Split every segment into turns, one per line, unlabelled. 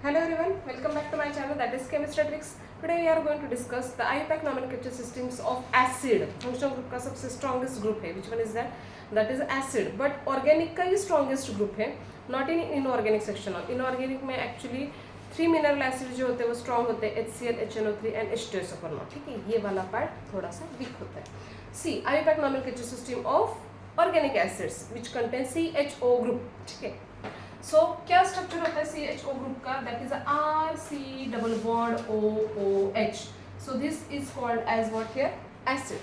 Hello everyone, welcome back to my channel, that is Chemistry Tricks. Today we are going to discuss the IUPAC nomenclature systems of acid. Functional group का सबसे strongest group है. Which one is that? That is acid. But organic का ही strongest group है. Not in inorganic section. Inorganic में actually 3 mineral acid जो होते हैं वो strong होते हैं, HCl, HNO3 and H2SO4. ठीक है, ये वाला part थोड़ा सा weak होता है. See, IUPAC nomenclature system of organic acids which contain CHO group. ठीक है. सो क्या स्ट्रक्चर होता है CHO ग्रुप का? That is RC double bond OOH. So this is called as what here? Acid.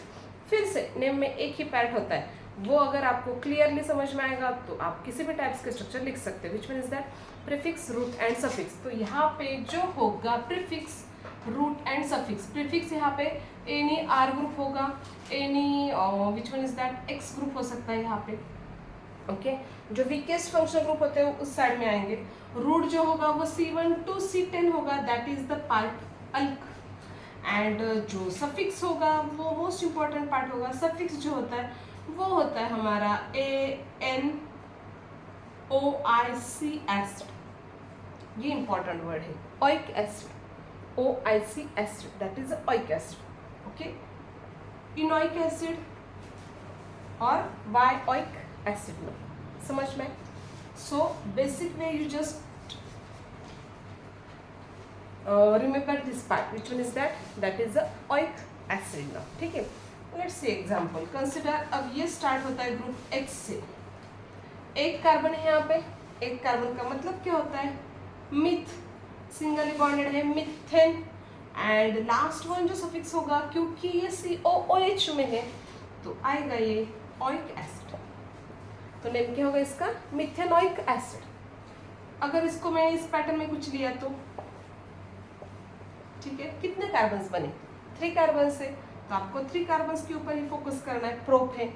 फिर से नेम में एक ही पार्ट होता है, वो अगर आपको क्लियरली समझ में आएगा तो आप किसी भी टाइप्स के स्ट्रक्चर लिख सकते हैं. Which one is that? Prefix, root and suffix. तो यहाँ पे जो होगा prefix, root and suffix. Prefix यहाँ पे एनी R ग्रुप होगा, any which one is that? X group हो सकता है यहाँ पे. ओके जो वीकेस्ट फंक्शनल ग्रुप होते हैं वो उस साइड में आएंगे. रूट जो होगा वो C1 to C10 होगा, that is the part alk. And जो सफिक्स होगा वो मोस्ट इंपॉर्टेंट पार्ट होगा. सफिक्स जो होता है वो होता है हमारा ANOIC एसिड. ये इंपॉर्टेंट वर्ड है, oic acid. OIC acid that is oic acid. Okay enoic acid और वाइओइक एसिड में समझ में. So basic way you just remember this part. Which one is that? That is the oic acid now. ठीक है, let's see example. Consider, अब ये start होता है ग्रुप X से. एक कार्बन है यहाँ पे. एक कार्बन का मतलब क्या होता है? मिथ. सिंगली बॉन्डेड है, मिथेन. एंड लास्ट वन जो सफिक्स होगा, क्योंकि ये COOH में है तो आएगा ये ओइक एसिड. तो नेम क्या होगा इसका? Methanoic acid. अगर इसको मैं इस पैटर्न में कुछ लिया तो ठीक है, कितने कार्बन्स बने? 3 कार्बन से. तो आपको 3 कार्बन्स के ऊपर ही फोकस करना है. Propane,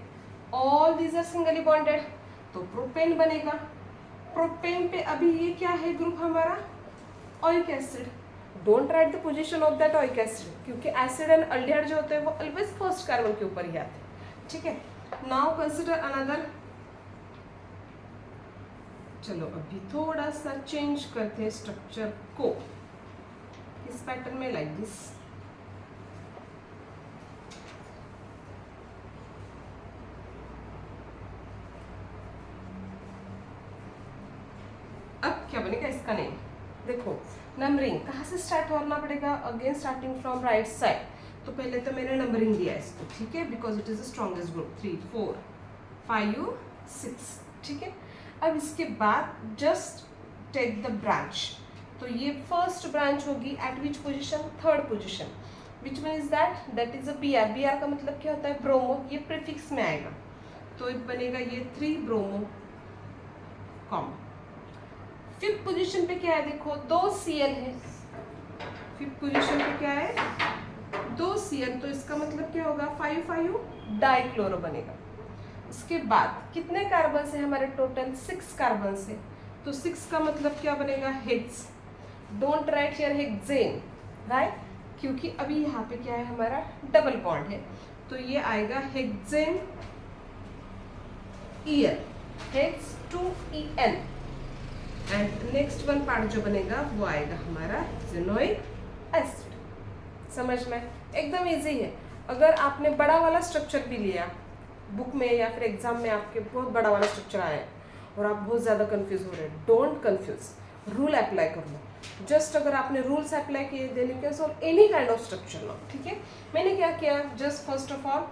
all these are singly bonded, तो प्रोपेन बनेगा. प्रोपेन पे अभी ये क्या है ग्रुप हमारा? Oic acid. Don't write the position of that oic acid, क्योंकि एसिड एंड अल्डिहाइड जो होते हैं वो ऑलवेज फर्स्ट कार्बन के ऊपर ही आते हैं. ठीक है, नाउ कंसिडर अनदर. चलो अभी थोड़ा सा चेंज करते हैं स्ट्रक्चर को इस पैटर्न में, लाइक दिस. अब क्या बनेगा इसका नेम? देखो नंबरिंग कहाँ से स्टार्ट करना पड़ेगा? Again starting from right side. तो पहले तो मैंने नंबरिंग दिया इसको, ठीक है, because it is the strongest group. 3 4 5 6. ठीक है, अब इसके बाद जस्ट टेक द ब्रांच. तो ये फर्स्ट ब्रांच होगी eight which position? Third position. Which one is that? That is a BR. BR का मतलब क्या होता है? ब्रोमो. ये प्रीफिक्स में आएगा तो ये बनेगा ये 3 ब्रोमो कॉम. फिफ्थ पोजिशन पे क्या है? देखो 2 Cl है. फिफ्थ पोजिशन पे क्या है? 2 Cl. तो इसका मतलब क्या होगा? 5 डाइक्लोरो बनेगा. उसके बाद कितने कार्बन है हमारे? टोटल 6 कार्बन है. तो 6 का मतलब क्या बनेगा? Hex. Don't write here hexane, right, क्योंकि अभी यहाँ पे क्या है हमारा? डबल बॉन्ड है. तो ये आएगा hexane EN, hex 2EN. And next one part जो बनेगा वो आएगा हमारा जेनोइक एसिड. समझ में? एकदम इजी है. अगर आपने बड़ा वाला स्ट्रक्चर भी लिया बुक में या फिर एग्जाम में, आपके बहुत बड़ा वाला स्ट्रक्चर आया है और आप बहुत ज़्यादा कंफ्यूज हो रहे हैं, डोंट कंफ्यूज. रूल अप्लाई कर लो. जस्ट अगर आपने रूल्स अप्लाई किए then you can solve any kind of structure now. ठीक है, मैंने क्या किया? जस्ट फर्स्ट ऑफ ऑल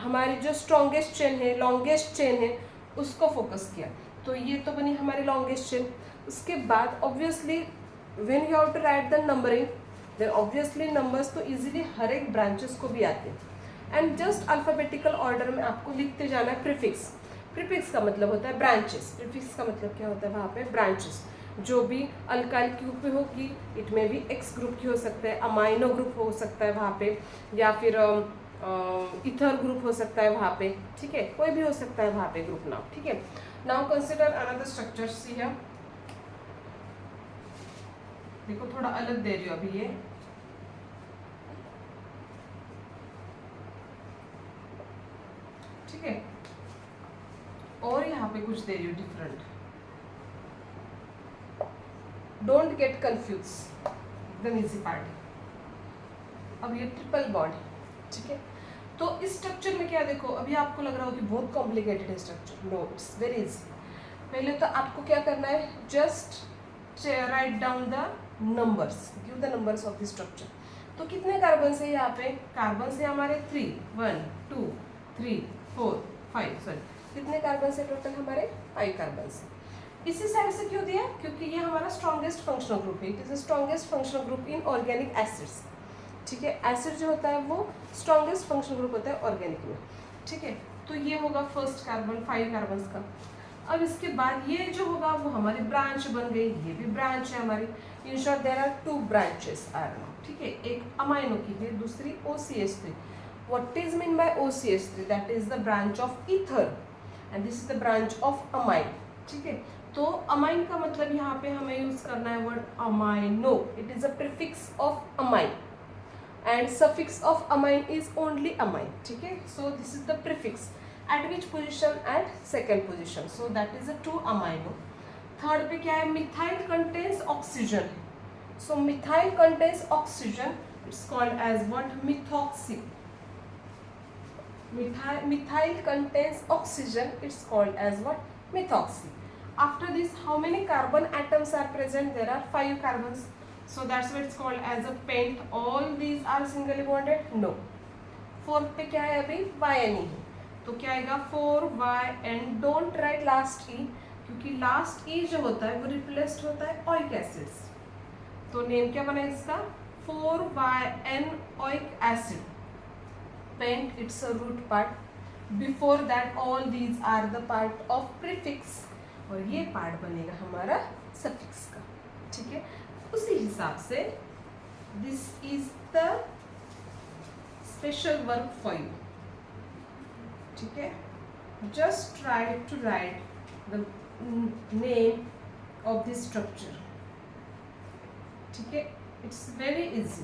हमारी जो स्ट्रॉन्गेस्ट चेन है, लॉन्गेस्ट चेन है, उसको फोकस किया. तो ये तो बनी हमारी लॉन्गेस्ट चेन. उसके बाद obviously when you have to write the numbering, then obviously numbers तो इजीली हर एक ब्रांचेस को भी आते हैं. एंड जस्ट अल्फाबेटिकल ऑर्डर में आपको लिखते जाना है प्रीफिक्स. प्रीफिक्स का मतलब होता है ब्रांचेस. प्रीफिक्स का मतलब क्या होता है? वहाँ पे ब्रांचेस जो भी अल्काइल ग्रुप पे होगी, इट में भी X ग्रुप की हो सकता है, अमाइनो ग्रुप हो सकता है वहाँ पे, या फिर इथर ग्रुप हो सकता है वहाँ पे. ठीक है, कोई भी हो सकता है वहाँ पे ग्रुप नाउ. ठीक है, नाउ कंसिडर अनदर स्ट्रक्चर. सी है, देखो थोड़ा अलग दे रही हो अभी ये. ठीक है, और यहाँ पे कुछ दे रही हूँ डिफरेंट. डोंट गेट कंफ्यूज, एकदम इजी पार्ट है। अब ये ट्रिपल बॉन्ड, ठीक है। तो इस स्ट्रक्चर में क्या देखो, अभी आपको लग रहा हो कि बहुत कॉम्प्लिकेटेड है structure, no it's very easy. पहले तो आपको क्या करना है, just write down the numbers, give the numbers of the structure. तो कितने कार्बन है यहाँ पे, कार्बन है हमारे 3, 1 2 3 4 5, सॉरी कितने कार्बन है टोटल हमारे 5 कार्बन है। इसी साइड से क्यों दिया, क्योंकि ये हमारा स्ट्रॉन्गेस्ट फंक्शनल ग्रुप है, it is the strongest functional group in organic acids, ठीक है। एसिड जो होता है वो स्ट्रॉन्गेस्ट फंक्शनल ग्रुप होता है ऑर्गेनिक में, ठीक है। तो ये होगा फर्स्ट कार्बन, 5 कार्बन का। अब इसके बाद ये जो होगा वो हमारी ब्रांच बन गई, ये भी ब्रांच है हमारी। In short there are 2 branches are now, ठीक है। एक अमाइनो की है, दूसरी OCH3। What is mean by OCH3, that is the branch of ether and this is the branch of amine, ठीक है। तो अमाइन का मतलब यहाँ पे हमें यूज करना है word amino, it is a prefix of amine and suffix of amine is only amine, ठीक है। so this is the prefix at which position, at second position, so that is a 2 amino। Third पे क्या है, methyl contains oxygen, so methyl contains oxygen, it's called as what, methoxy। Methyl contains oxygen, it's called as what, methoxy। after this how many carbon atoms are present, there are 5 carbons, so that's why it's called as a pent। all these are singly bonded, no। Fourth पे क्या है अभी, YN है, तो क्या आएगा 4YN। Don't write last E, क्योंकि last E जो होता है वो रिप्लेस्ड होता है ओइक एसिड्स, तो नेम क्या बना इसका, 4YN oic acid. Pent it's a root part, before that all these are the part of prefix, और ये पार्ट बनेगा हमारा सफिक्स का, ठीक है। उसी हिसाब से this is the special work for you, ठीक है। Just try to write the name of this structure, ठीक है। It's very easy,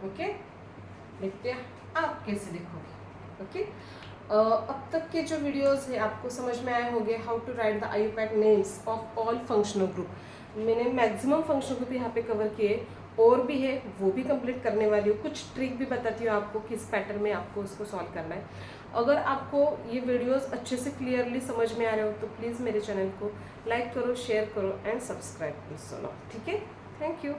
okay. देखते हैं आप कैसे लिखोगे, ओके। अब तक के जो वीडियोस है आपको समझ में आए होंगे, how to write the IUPAC names of all functional group. मैंने मैक्सिमम फंक्शनल ग्रुप यहाँ पे कवर किए, और भी है वो भी कंप्लीट करने वाली हूँ। कुछ ट्रिक भी बताती हूँ आपको किस पैटर्न में आपको उसको सॉल्व करना है। अगर आपको ये वीडियोस अच्छे से क्लियरली समझ में आ रहे हो तो प्लीज़ मेरे चैनल को लाइक करो, शेयर करो एंड सब्सक्राइब प्लीज सुनो, ठीक है। Thank you.